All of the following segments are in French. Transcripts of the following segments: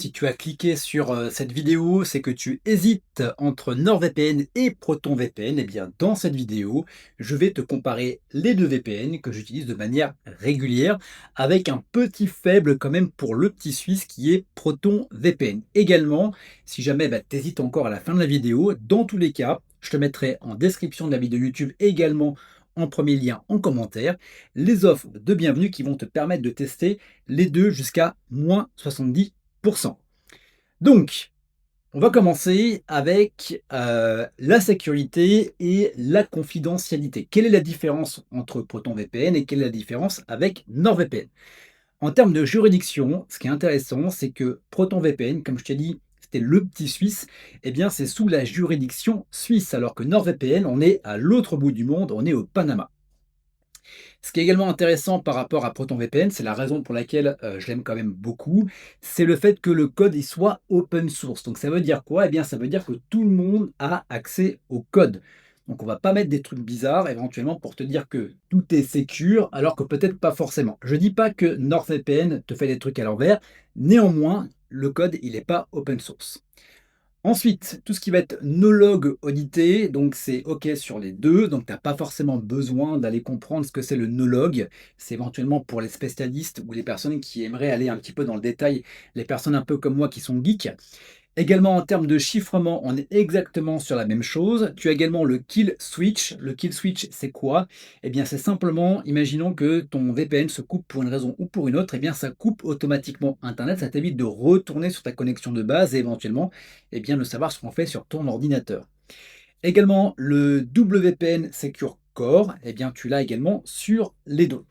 si tu as cliqué sur cette vidéo, c'est que tu hésites entre NordVPN et ProtonVPN. Eh bien, dans cette vidéo, je vais te comparer les deux VPN que j'utilise de manière régulière, avec un petit faible quand même pour le petit Suisse qui est ProtonVPN. Également, si jamais tu hésites encore à la fin de la vidéo, dans tous les cas, je te mettrai en description de la vidéo YouTube également en premier lien en commentaire les offres de bienvenue qui vont te permettre de tester les deux jusqu'à moins 70%. Donc, on va commencer avec la sécurité et la confidentialité. Quelle est la différence entre ProtonVPN et quelle est la différence avec NordVPN? En termes de juridiction, ce qui est intéressant, c'est que ProtonVPN, comme je t'ai dit, c'était le petit Suisse, eh bien c'est sous la juridiction suisse, alors que NordVPN, on est à l'autre bout du monde, on est au Panama. Ce qui est également intéressant par rapport à ProtonVPN, c'est la raison pour laquelle je l'aime quand même beaucoup, c'est le fait que le code il soit open source. Donc ça veut dire quoi? Eh bien ça veut dire que tout le monde a accès au code. Donc on va pas mettre des trucs bizarres éventuellement pour te dire que tout est sécure, alors que peut-être pas forcément. Je dis pas que NordVPN te fait des trucs à l'envers, néanmoins le code il n'est pas open source. Ensuite, tout ce qui va être no-log audité, donc c'est OK sur les deux, donc tu n'as pas forcément besoin d'aller comprendre ce que c'est le no-log. C'est éventuellement pour les spécialistes ou les personnes qui aimeraient aller un petit peu dans le détail, les personnes un peu comme moi qui sont geeks. Également en termes de chiffrement, on est exactement sur la même chose. Tu as également le kill switch. Le kill switch, c'est quoi? Eh bien, c'est simplement, imaginons que ton VPN se coupe pour une raison ou pour une autre, eh bien, ça coupe automatiquement Internet. Ça t'évite de retourner sur ta connexion de base et éventuellement, eh bien, de savoir ce qu'on fait sur ton ordinateur. Également, le WPN Secure Core, eh bien, tu l'as également sur les deux.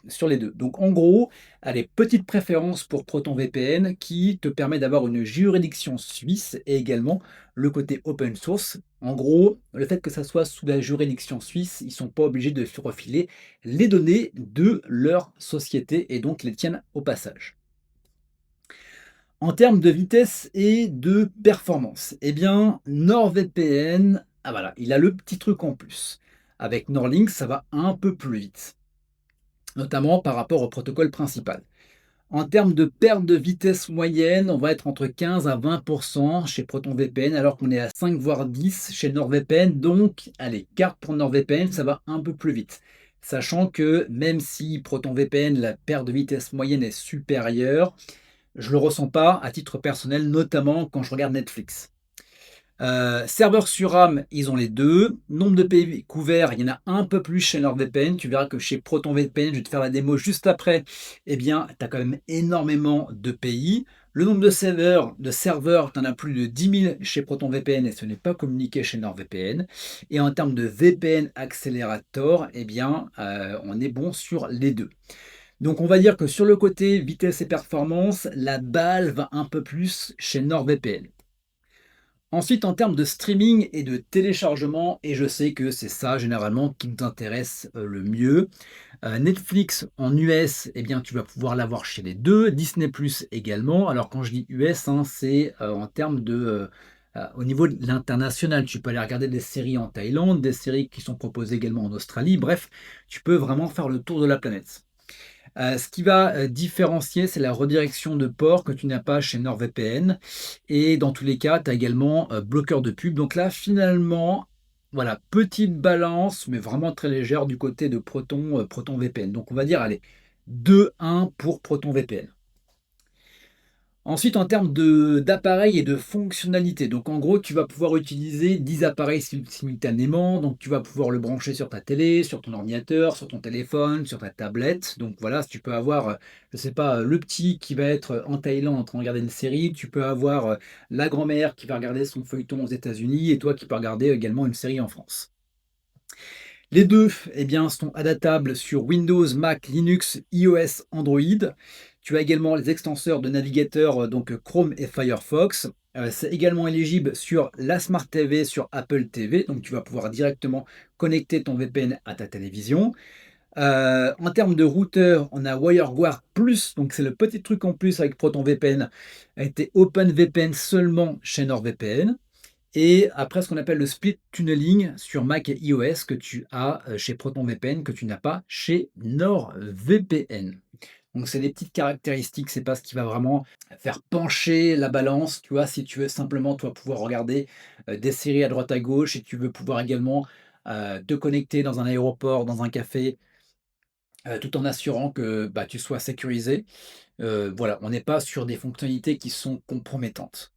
Donc, en gros, allez, petite préférence pour ProtonVPN qui te permet d'avoir une juridiction suisse et également le côté open source. En gros, le fait que ça soit sous la juridiction suisse, ils ne sont pas obligés de se refiler les données de leur société et donc les tiennent au passage. En termes de vitesse et de performance, eh bien, NordVPN, ah voilà, il a le petit truc en plus. Avec Nordlink, ça va un peu plus vite, notamment par rapport au protocole principal. En termes de perte de vitesse moyenne, on va être entre 15 à 20% chez ProtonVPN, alors qu'on est à 5 voire 10 chez NordVPN. Donc, allez, carte pour NordVPN, ça va un peu plus vite. Sachant que même si ProtonVPN, la perte de vitesse moyenne est supérieure, je le ressens pas à titre personnel, notamment quand je regarde Netflix. Serveurs sur RAM, ils ont les deux. Nombre de pays couverts, il y en a un peu plus chez NordVPN. Tu verras que chez ProtonVPN, je vais te faire la démo juste après, eh bien, tu as quand même énormément de pays. Le nombre de serveurs, tu en as plus de 10 000 chez ProtonVPN et ce n'est pas communiqué chez NordVPN. Et en termes de VPN Accelerator, eh bien, on est bon sur les deux. Donc on va dire que sur le côté vitesse et performance, la balle va un peu plus chez NordVPN. Ensuite, en termes de streaming et de téléchargement, et je sais que c'est ça généralement qui nous intéresse le mieux, Netflix en US, eh bien, tu vas pouvoir l'avoir chez les deux, Disney Plus également. Alors quand je dis US, hein, c'est en termes au niveau de l'international. Tu peux aller regarder des séries en Thaïlande, des séries qui sont proposées également en Australie. Bref, tu peux vraiment faire le tour de la planète. Ce qui va différencier, c'est la redirection de port que tu n'as pas chez NordVPN. Et dans tous les cas, tu as également bloqueur de pub. Donc là, finalement, voilà, petite balance, mais vraiment très légère du côté de ProtonVPN. Donc on va dire, allez, 2-1 pour ProtonVPN. Ensuite, en termes d'appareils et de fonctionnalités, donc en gros, tu vas pouvoir utiliser 10 appareils simultanément. Donc, tu vas pouvoir le brancher sur ta télé, sur ton ordinateur, sur ton téléphone, sur ta tablette. Donc, voilà, tu peux avoir, je sais pas, le petit qui va être en Thaïlande en train de regarder une série. Tu peux avoir la grand-mère qui va regarder son feuilleton aux États-Unis et toi qui peux regarder également une série en France. Les deux eh bien, sont adaptables sur Windows, Mac, Linux, iOS, Android. Tu as également les extenseurs de navigateur, donc Chrome et Firefox. C'est également éligible sur la Smart TV, sur Apple TV. Donc tu vas pouvoir directement connecter ton VPN à ta télévision. En termes de routeur, on a WireGuard Plus, donc c'est le petit truc en plus avec ProtonVPN, a été OpenVPN seulement chez NordVPN. Et après, ce qu'on appelle le split tunneling sur Mac et iOS que tu as chez ProtonVPN, que tu n'as pas chez NordVPN. Donc c'est des petites caractéristiques, c'est pas ce qui va vraiment faire pencher la balance, tu vois? Si tu veux simplement, toi, pouvoir regarder, des séries à droite à gauche et tu veux pouvoir également, te connecter dans un aéroport, dans un café, tout en assurant que, bah, tu sois sécurisé. Voilà, on n'est pas sur des fonctionnalités qui sont compromettantes.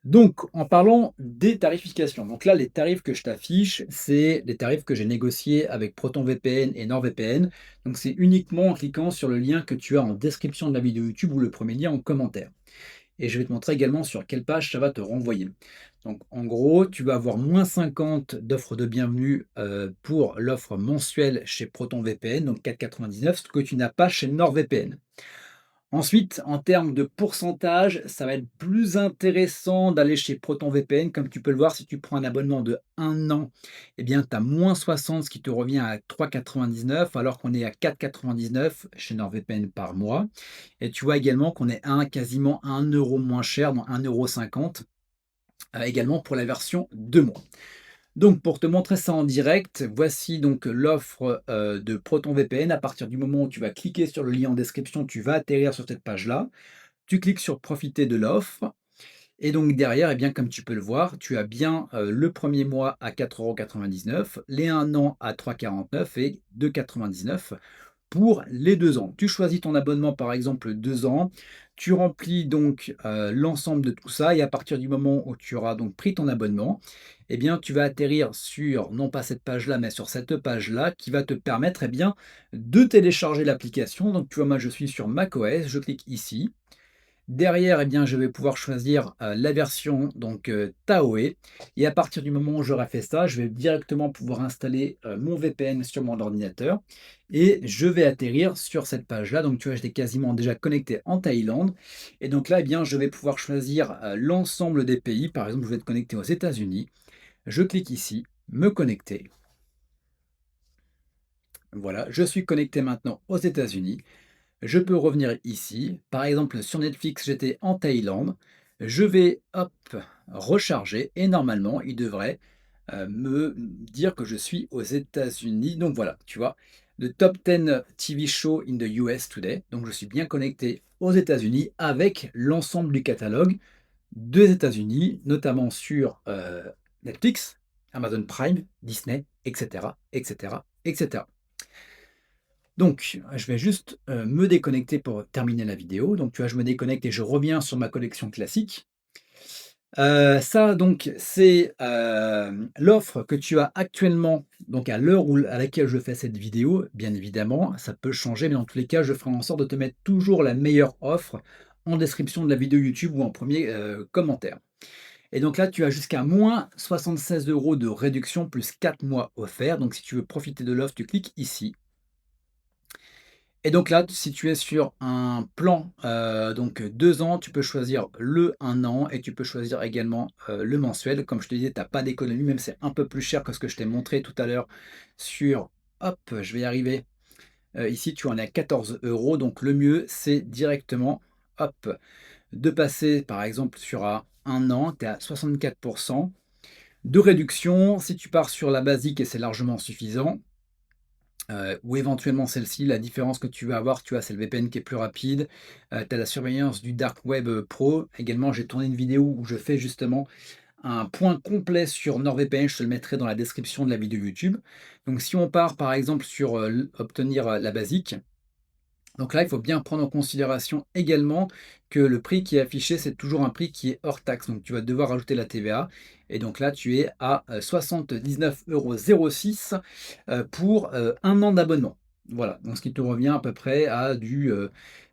Donc, en parlant des tarifications, donc là, les tarifs que je t'affiche, c'est les tarifs que j'ai négociés avec ProtonVPN et NordVPN. Donc, c'est uniquement en cliquant sur le lien que tu as en description de la vidéo YouTube ou le premier lien en commentaire. Et je vais te montrer également sur quelle page ça va te renvoyer. Donc, en gros, tu vas avoir -50 d'offres de bienvenue pour l'offre mensuelle chez ProtonVPN, donc 4,99, ce que tu n'as pas chez NordVPN. Ensuite, en termes de pourcentage, ça va être plus intéressant d'aller chez ProtonVPN. Comme tu peux le voir, si tu prends un abonnement de 1 an, eh bien, tu as -60, ce qui te revient à 3,99, alors qu'on est à 4,99 chez NordVPN par mois. Et tu vois également qu'on est quasiment 1 € moins cher, dans 1,50 € également pour la version 2 mois. Donc pour te montrer ça en direct, voici donc l'offre, de ProtonVPN. À partir du moment où tu vas cliquer sur le lien en description, tu vas atterrir sur cette page-là. Tu cliques sur «Profiter de l'offre» et donc derrière, eh bien, comme tu peux le voir, tu as bien, le premier mois à 4,99 €, les 1 an à 3,49 et 2,99 pour les 2 ans. Tu choisis ton abonnement, par exemple 2 ans, tu remplis donc, l'ensemble de tout ça et à partir du moment où tu auras donc pris ton abonnement, eh bien, tu vas atterrir sur, non pas cette page-là, mais sur cette page-là qui va te permettre, eh bien, de télécharger l'application. Donc tu vois, moi je suis sur macOS, je clique ici. Derrière, eh bien, je vais pouvoir choisir, la version donc, Taoe et à partir du moment où j'aurai fait ça, je vais directement pouvoir installer, mon VPN sur mon ordinateur et je vais atterrir sur cette page-là. Donc tu vois, j'étais quasiment déjà connecté en Thaïlande et donc là, eh bien, je vais pouvoir choisir, l'ensemble des pays. Par exemple, je vais être connecté aux États-Unis. Je clique ici, me connecter. Voilà, je suis connecté maintenant aux États-Unis. Je peux revenir ici. Par exemple, sur Netflix, j'étais en Thaïlande. Je vais, hop, recharger et normalement, il devrait me dire que je suis aux États-Unis. Donc voilà, tu vois, le top 10 TV show in the US today. Donc je suis bien connecté aux États-Unis avec l'ensemble du catalogue des États-Unis, notamment sur Netflix, Amazon Prime, Disney, etc., etc., etc. Donc, je vais juste, me déconnecter pour terminer la vidéo. Donc, tu vois, je me déconnecte et je reviens sur ma collection classique. Ça donc, c'est, l'offre que tu as actuellement, donc à l'heure à laquelle je fais cette vidéo. Bien évidemment, ça peut changer, mais dans tous les cas, je ferai en sorte de te mettre toujours la meilleure offre en description de la vidéo YouTube ou en premier commentaire. Et donc là, tu as jusqu'à -76 € de réduction plus 4 mois offerts. Donc si tu veux profiter de l'offre, tu cliques ici. Et donc là, si tu es sur un plan, donc 2 ans, tu peux choisir le 1 an et tu peux choisir également, le mensuel. Comme je te disais, tu as pas d'économie, même c'est un peu plus cher que ce que je t'ai montré tout à l'heure sur hop, je vais y arriver, ici tu en es à 14 €. Donc le mieux, c'est directement, hop, de passer par exemple sur un an, tu es à 64 de réduction. Si tu pars sur la basique et c'est largement suffisant, ou éventuellement celle-ci, la différence que tu vas avoir, tu vois, c'est le VPN qui est plus rapide. Tu as la surveillance du dark web, pro. Également, j'ai tourné une vidéo où je fais justement un point complet sur NordVPN, je te le mettrai dans la description de la vidéo YouTube. Donc si on part par exemple sur, obtenir, la basique, donc là, il faut bien prendre en considération également que le prix qui est affiché, c'est toujours un prix qui est hors taxe. Donc tu vas devoir rajouter la TVA et donc là, tu es à, 79,06 €, pour, 1 an d'abonnement. Voilà, donc ce qui te revient à peu près à du,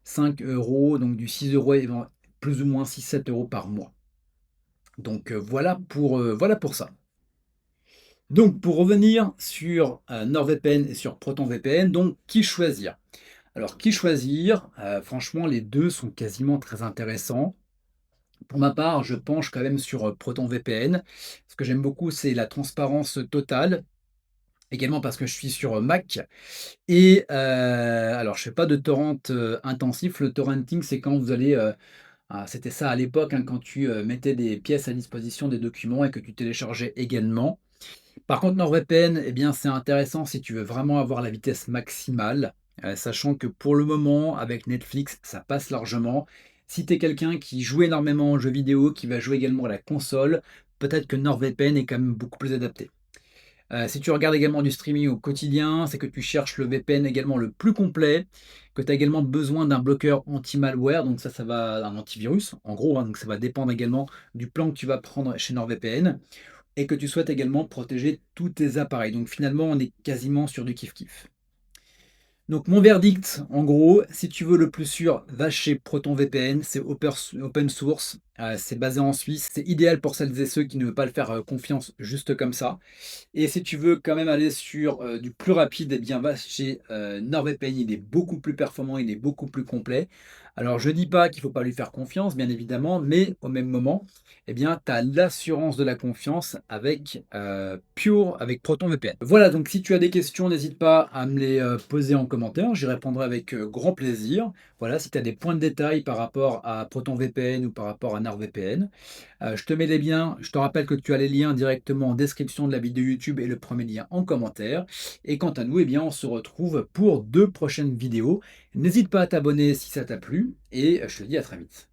5 €, donc du 6 € plus ou moins 6-7 € par mois. Donc, voilà pour ça. Donc pour revenir sur, NordVPN et sur ProtonVPN, donc qui choisir? Alors qui choisir? Franchement, les 2 sont quasiment très intéressants. Pour ma part, je penche quand même sur, ProtonVPN. Ce que j'aime beaucoup, c'est la transparence totale. Également parce que je suis sur, Mac et alors je fais pas de torrent, intensif. Le torrenting, c'est quand vous allez, c'était ça à l'époque, hein, quand tu, mettais des pièces à disposition, des documents et que tu téléchargeais également. Par contre, NordVPN, eh bien, c'est intéressant si tu veux vraiment avoir la vitesse maximale. sachant que pour le moment, avec Netflix, ça passe largement. Si tu es quelqu'un qui joue énormément aux jeux vidéo, qui va jouer également à la console, peut-être que NordVPN est quand même beaucoup plus adapté. Si tu regardes également du streaming au quotidien, c'est que tu cherches le VPN également le plus complet, que tu as également besoin d'un bloqueur anti-malware, donc ça va un antivirus en gros, hein, donc ça va dépendre également du plan que tu vas prendre chez NordVPN et que tu souhaites également protéger tous tes appareils. Donc finalement, on est quasiment sur du kiff-kiff. Donc mon verdict, en gros, si tu veux le plus sûr, va chez ProtonVPN, c'est open source, c'est basé en Suisse, c'est idéal pour celles et ceux qui ne veulent pas le faire confiance juste comme ça. Et si tu veux quand même aller sur du plus rapide, eh bien va chez NordVPN, il est beaucoup plus performant, il est beaucoup plus complet. Alors je dis pas qu'il ne faut pas lui faire confiance, bien évidemment, mais au même moment, eh bien, tu as l'assurance de la confiance avec Pure, avec ProtonVPN. Voilà, donc si tu as des questions, n'hésite pas à me les poser en commentaire, j'y répondrai avec grand plaisir. Voilà, si tu as des points de détail par rapport à ProtonVPN ou par rapport à NordVPN. Je te mets les liens, je te rappelle que tu as les liens directement en description de la vidéo YouTube et le premier lien en commentaire. Et quant à nous, eh bien, on se retrouve pour 2 prochaines vidéos. N'hésite pas à t'abonner si ça t'a plu et je te dis à très vite.